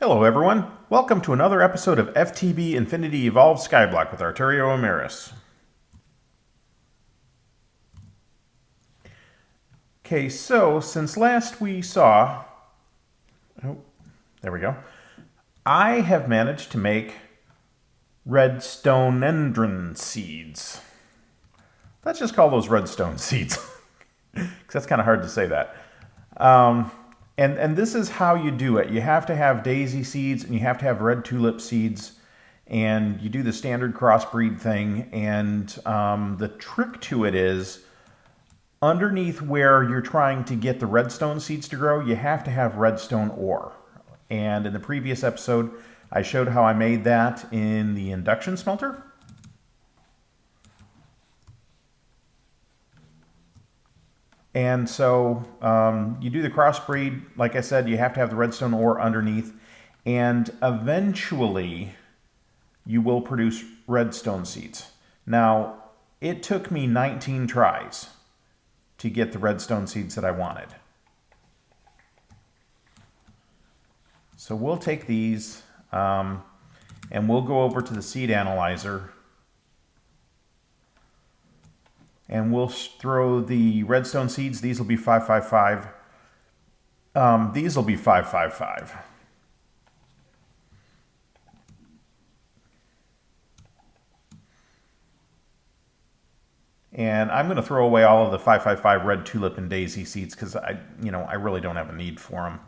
Hello everyone, welcome to another episode of FTB Infinity Skyblock with Arturio Emerys. Okay, so since last we saw, there we go, I have managed to make Redstonendron seeds. Let's just call those redstone seeds, because that's kind of hard to say that. And this is how you do it. You have to have daisy seeds and you have to have red tulip seeds, and you do the standard crossbreed thing. And the trick to it is, underneath where you're trying to get the redstone seeds to grow, you have to have redstone ore. And in the previous episode, I showed how I made that in the induction smelter. And so you do the crossbreed. Like I said, you have to have the redstone ore underneath. And eventually, you will produce redstone seeds. Now, it took me 19 tries to get the redstone seeds that I wanted. So we'll take these and we'll go over to the seed analyzer. And we'll throw the redstone seeds. These will be 555. These will be 555. And I'm going to throw away all of the 555 red tulip and daisy seeds because I really don't have a need for them.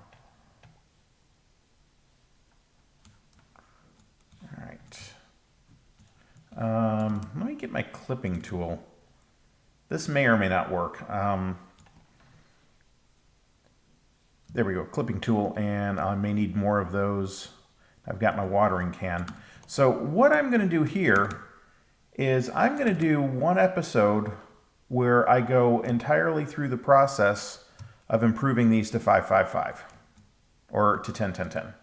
All right. Let me get my clipping tool. This may or may not work. There we go, clipping tool, and I may need more of those. I've got my watering can. So what I'm going to do here is I'm going to do one episode where I go entirely through the process of improving these to 555 or to 10-10-10.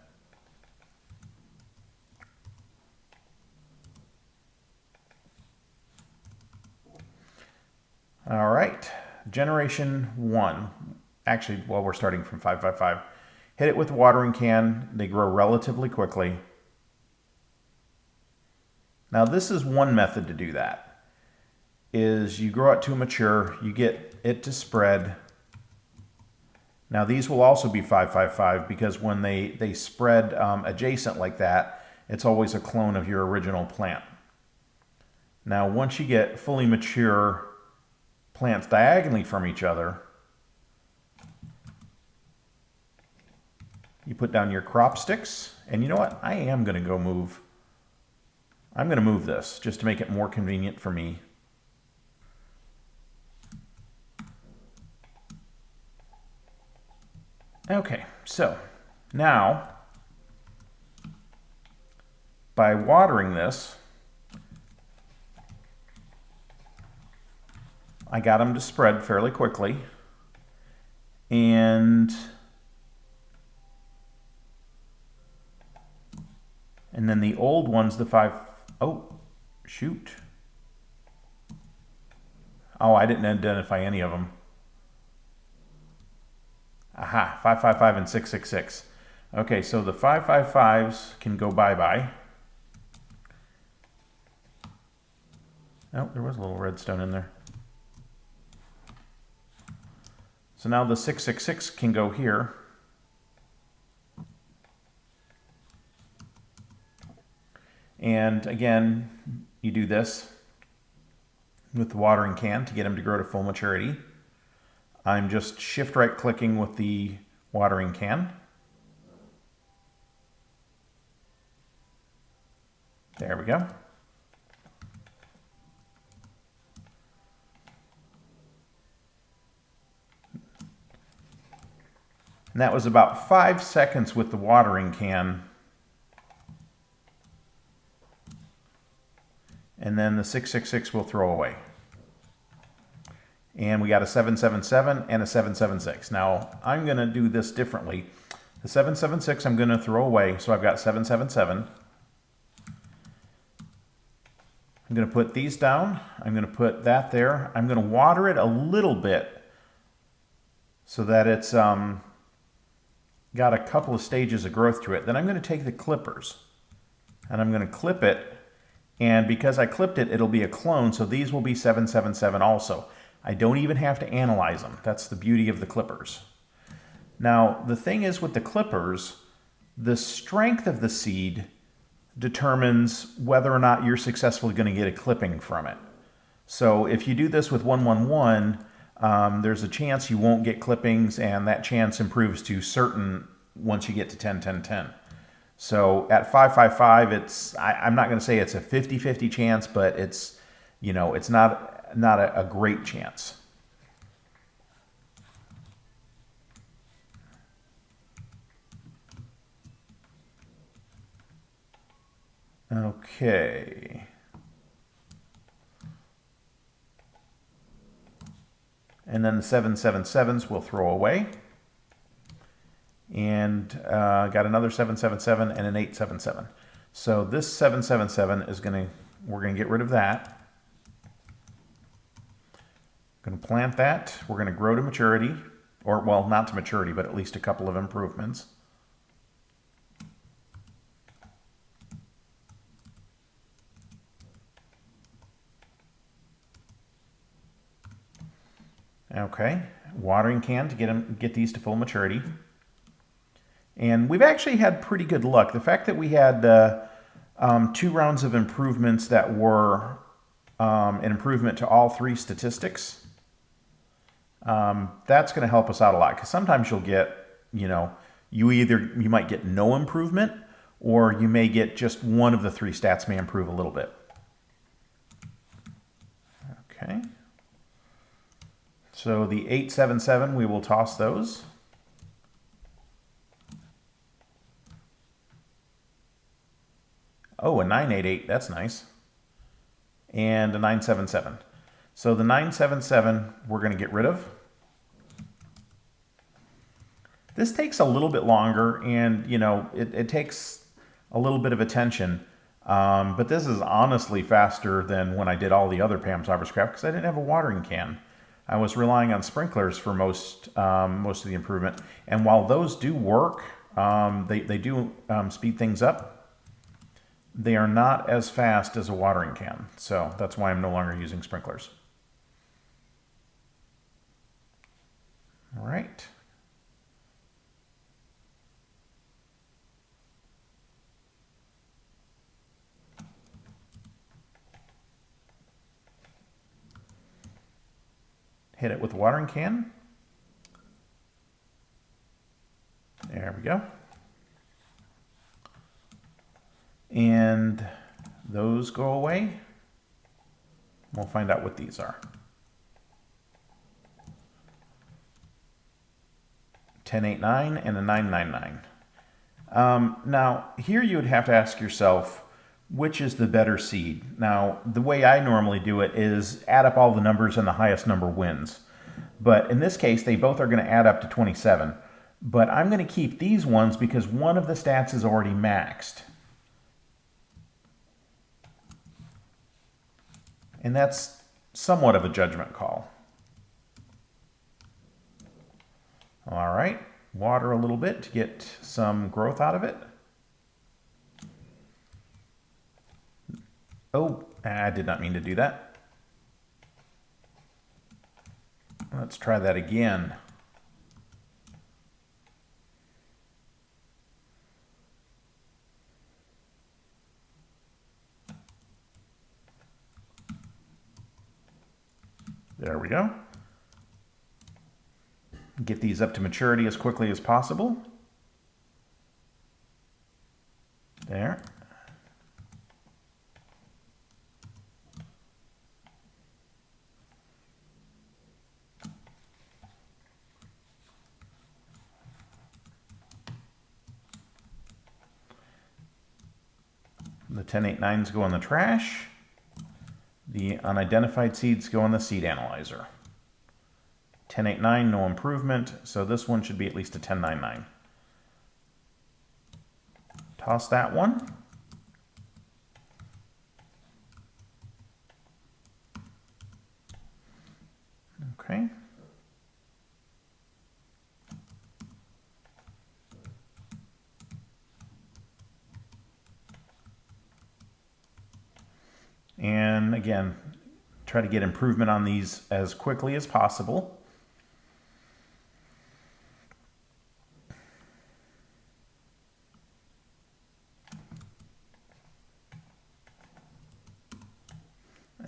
All right, generation 1. Actually, well, we're starting from 555. Hit it with a watering can. They grow relatively quickly. Now, this is one method to do that, is you grow it to mature, you get it to spread. Now, these will also be 555 because when they spread adjacent like that, it's always a clone of your original plant. Now, once you get fully mature plants diagonally from each other, you put down your crop sticks, and you know what? I'm going to move this just to make it more convenient for me. Okay, so now by watering this, I got them to spread fairly quickly, and then the old ones, oh, shoot. Oh, I didn't identify any of them. Aha, 555 and 666. Okay, so the 555s can go bye-bye. Oh, there was a little redstone in there. So now the 666 can go here. And again, you do this with the watering can to get them to grow to full maturity. I'm just shift right clicking with the watering can. There we go. And that was about 5 seconds with the watering can. And then the 666 we'll throw away. And we got a 777 and a 776. Now, I'm going to do this differently. The 776 I'm going to throw away, so I've got 777. I'm going to put these down. I'm going to put that there. I'm going to water it a little bit so that it's got a couple of stages of growth to it. Then I'm going to take the clippers and I'm going to clip it. And because I clipped it, it'll be a clone. So these will be 777 also. I don't even have to analyze them. That's the beauty of the clippers. Now, the thing is with the clippers, the strength of the seed determines whether or not you're successfully going to get a clipping from it. So if you do this with 111, there's a chance you won't get clippings, and that chance improves to certain once you get to 10, 10, 10. So at 555, I'm not going to say it's a 50-50 chance, but it's, you know, it's not a great chance. Okay. And then the 777s we'll throw away. And got another 777 and an 877. So this 777 is we're going to get rid of that. Going to plant that. We're going to grow to maturity. Or, well, not to maturity, but at least a couple of improvements. Okay, watering can to get these to full maturity. And we've actually had pretty good luck. The fact that we had 2 rounds of improvements that were an improvement to all 3 statistics, that's going to help us out a lot. Because sometimes you'll get, you know, you might get no improvement, or you may get just one of the 3 stats may improve a little bit. Okay. So the 877, we will toss those. Oh, a 988, that's nice. And a 977. So the 977 we're going to get rid of. This takes a little bit longer, and you know, it takes a little bit of attention. But this is honestly faster than when I did all the other Pam's Hovercraft because I didn't have a watering can. I was relying on sprinklers for most of the improvement. And while those do work, they do speed things up, they are not as fast as a watering can. So that's why I'm no longer using sprinklers. All right. Hit it with a watering can. There we go. And those go away. We'll find out what these are. 1089 and a 999. Now, here you would have to ask yourself, which is the better seed? Now, the way I normally do it is add up all the numbers and the highest number wins. But in this case, they both are going to add up to 27. But I'm going to keep these ones because one of the stats is already maxed. And that's somewhat of a judgment call. All right, water a little bit to get some growth out of it. Oh, I did not mean to do that. Let's try that again. There we go. Get these up to maturity as quickly as possible. There. The 1089s go in the trash. The unidentified seeds go in the seed analyzer. 1089, no improvement, so this one should be at least a 1099. Toss that one. Okay. and again, try to get improvement on these as quickly as possible.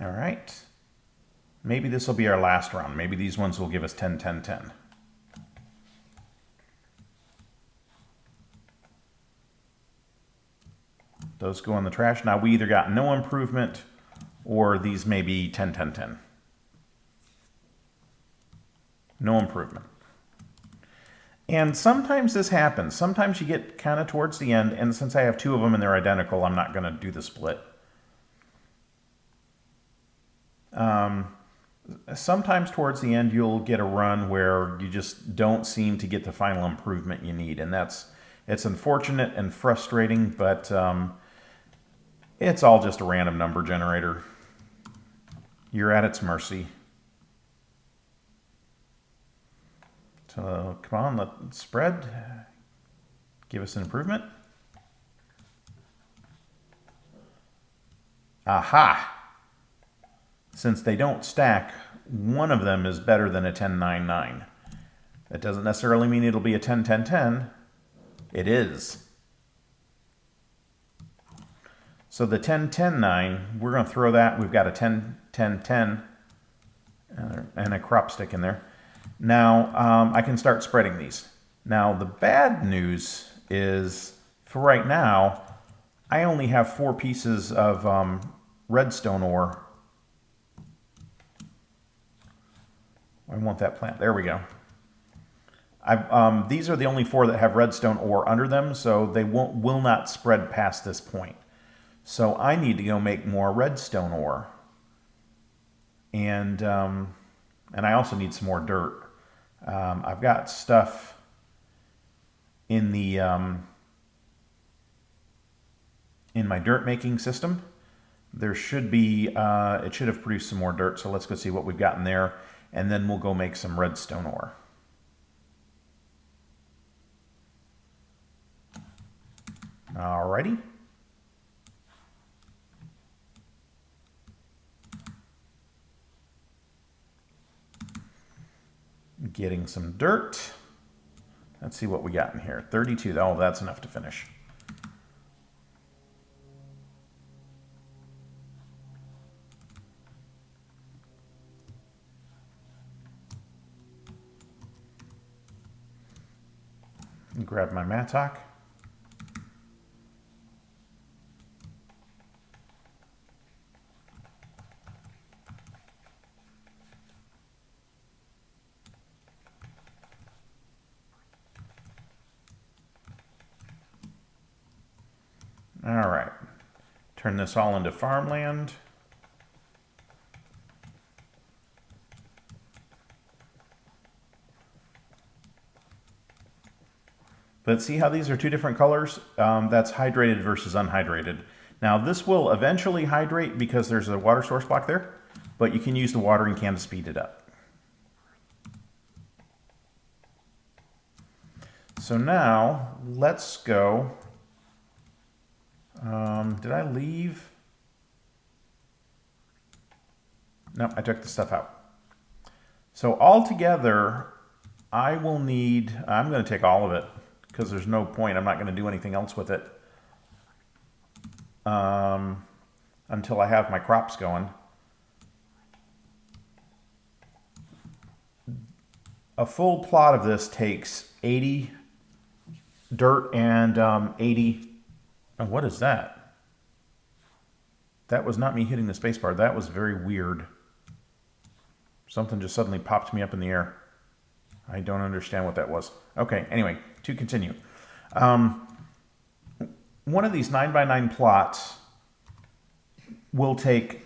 All right. Maybe this will be our last round. Maybe these ones will give us 10, 10, 10. Those go in the trash. Now we either got no improvement or these may be 10, 10, 10. No improvement. And sometimes this happens. Sometimes you get kind of towards the end, and since I have two of them and they're identical, I'm not going to do the split. Sometimes towards the end you'll get a run where you just don't seem to get the final improvement you need, and it's unfortunate and frustrating, but it's all just a random number generator. You're at its mercy. So come on, let's spread. Give us an improvement. Aha! Since they don't stack, one of them is better than a 10, 9, 9. That doesn't necessarily mean it'll be a 10, 10, 10. It is. So the 10, 10, 9, we're going to throw that. We've got a 10, 10, 10, and a crop stick in there. Now I can start spreading these. Now the bad news is, for right now, I only have 4 pieces of redstone ore. I want that plant. There we go. These are the only 4 that have redstone ore under them, so they will not spread past this point. So I need to go make more redstone ore, and I also need some more dirt. I've got stuff in the in my dirt making system. There should be it should have produced some more dirt. So let's go see what we've got in there, and then we'll go make some redstone ore. Alrighty. Getting some dirt. Let's see what we got in here. 32. Oh, that's enough to finish. Grab my mattock. All right, turn this all into farmland. But see how these are 2 different colors? That's hydrated versus unhydrated. Now this will eventually hydrate because there's a water source block there, but you can use the watering can to speed it up. So now let's go. Did I leave? No, I took the stuff out. So altogether, I will need, I'm going to take all of it because there's no point. I'm not going to do anything else with it until I have my crops going. A full plot of this takes 80 dirt and 80. Oh, what is that? That was not me hitting the spacebar. That was very weird. Something just suddenly popped me up in the air. I don't understand what that was. Okay, anyway, to continue. One of these 9x9 plots will take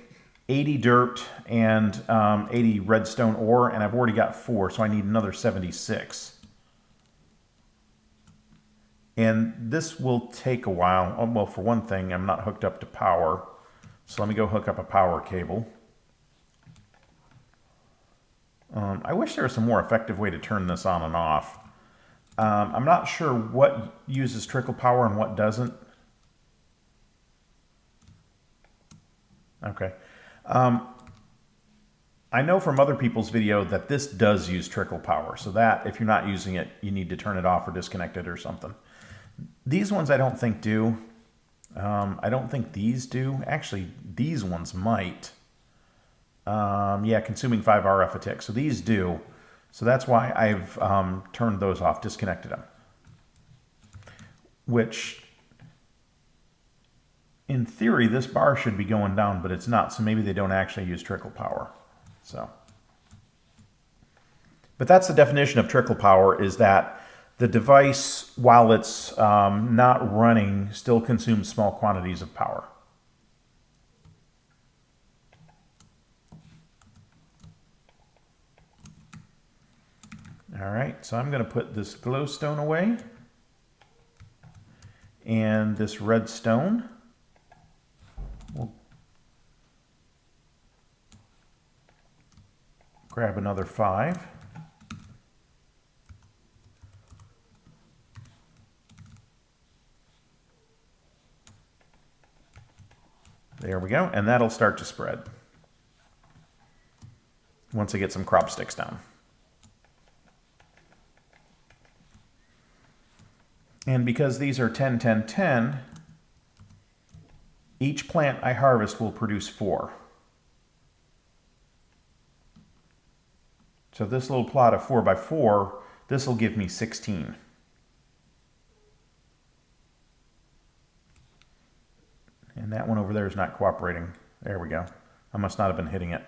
80 dirt and 80 redstone ore, and I've already got 4, so I need another 76. And this will take a while. Oh, well, for one thing, I'm not hooked up to power. So let me go hook up a power cable. I wish there was a more effective way to turn this on and off. I'm not sure what uses trickle power and what doesn't. Okay. I know from other people's video that this does use trickle power, so that if you're not using it, you need to turn it off or disconnect it or something. These ones I don't think do. I don't think these do. Actually, these ones might. Yeah, consuming 5 RF a tick. So these do. So that's why I've turned those off, disconnected them. Which, in theory, this bar should be going down, but it's not. So maybe they don't actually use trickle power. So, but that's the definition of trickle power, is that the device, while it's not running, still consumes small quantities of power. All right, so I'm going to put this glowstone away and this redstone. We'll grab another 5. There we go, and that'll start to spread once I get some crop sticks down. And because these are 10, 10, 10, each plant I harvest will produce 4. So this little plot of 4 by 4, this will give me 16. And that one over there is not cooperating. There we go. I must not have been hitting it.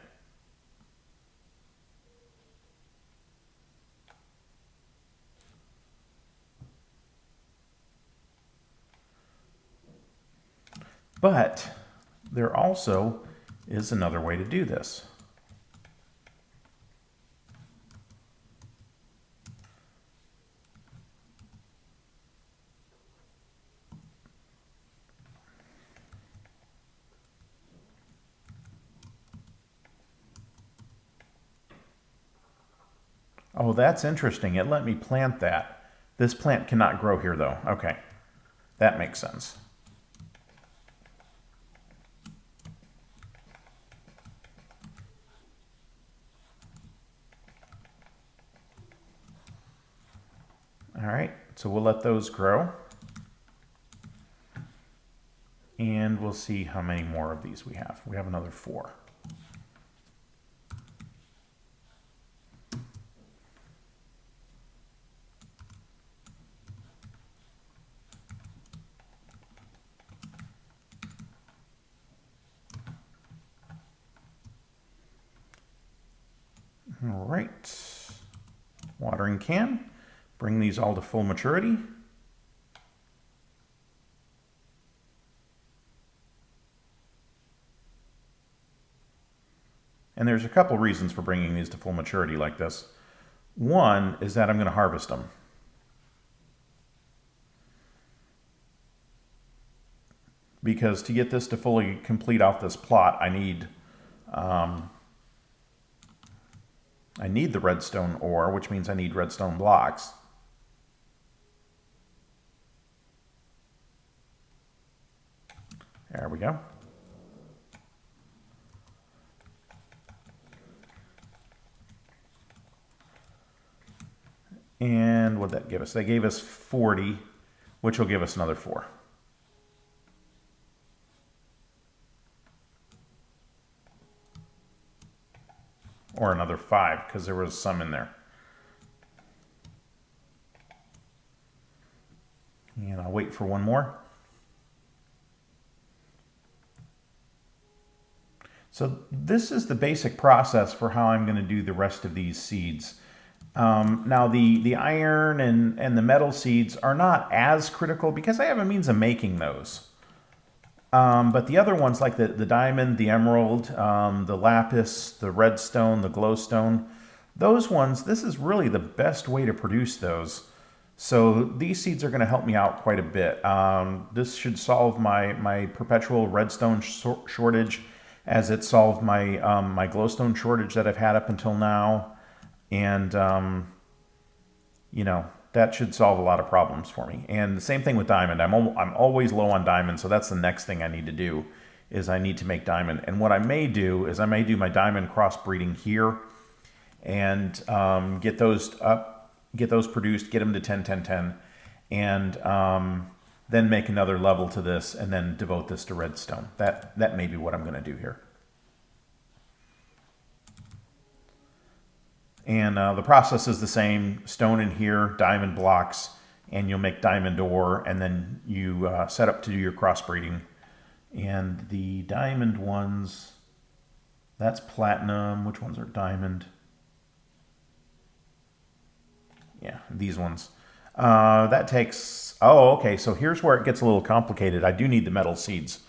But there also is another way to do this. Oh, that's interesting. It let me plant that. This plant cannot grow here, though. Okay, that makes sense. All right, so we'll let those grow. And we'll see how many more of these we have. We have another 4. All right, watering can. Bring these all to full maturity. And there's a couple reasons for bringing these to full maturity like this. One is that I'm going to harvest them. Because to get this to fully complete off this plot, I need the redstone ore, which means I need redstone blocks. There we go. And what did that give us? They gave us 40, which will give us another 4. Or another 5, because there was some in there. And I'll wait for one more. So this is the basic process for how I'm going to do the rest of these seeds. Now the iron and the metal seeds are not as critical because I have a means of making those. But the other ones like the diamond, the emerald, the lapis, the redstone, the glowstone, those ones, this is really the best way to produce those. So these seeds are going to help me out quite a bit. This should solve my perpetual redstone shortage, as it solved my my glowstone shortage that I've had up until now. And, you know, that should solve a lot of problems for me. And the same thing with diamond. I'm always low on diamond, so that's the next thing I need to do, is I need to make diamond. And what I may do is I may do my diamond crossbreeding here and get those up, get those produced, get them to 10, 10, 10, and then make another level to this and then devote this to redstone. That may be what I'm going to do here. And the process is the same. Stone in here, diamond blocks, and you'll make diamond ore, and then you set up to do your crossbreeding. And the diamond ones, that's platinum. Which ones are diamond? Yeah, these ones. That takes, oh, okay, so here's where it gets a little complicated. I do need the metal seeds.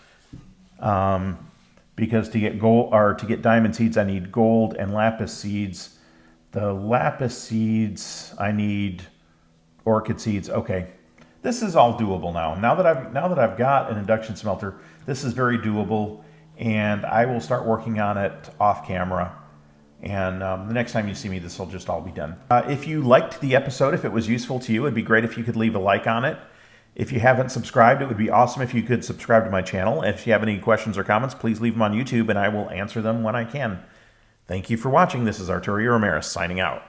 Because to get gold, or to get diamond seeds, I need gold and lapis seeds. The lapis seeds, I need orchid seeds. Okay, this is all doable now. Now that I've got an induction smelter, this is very doable, and I will start working on it off camera. And the next time you see me, this will just all be done. If you liked the episode, if it was useful to you, it'd be great if you could leave a like on it. If you haven't subscribed, it would be awesome if you could subscribe to my channel. And if you have any questions or comments, please leave them on YouTube, and I will answer them when I can. Thank you for watching. This is Arturio Emerys signing out.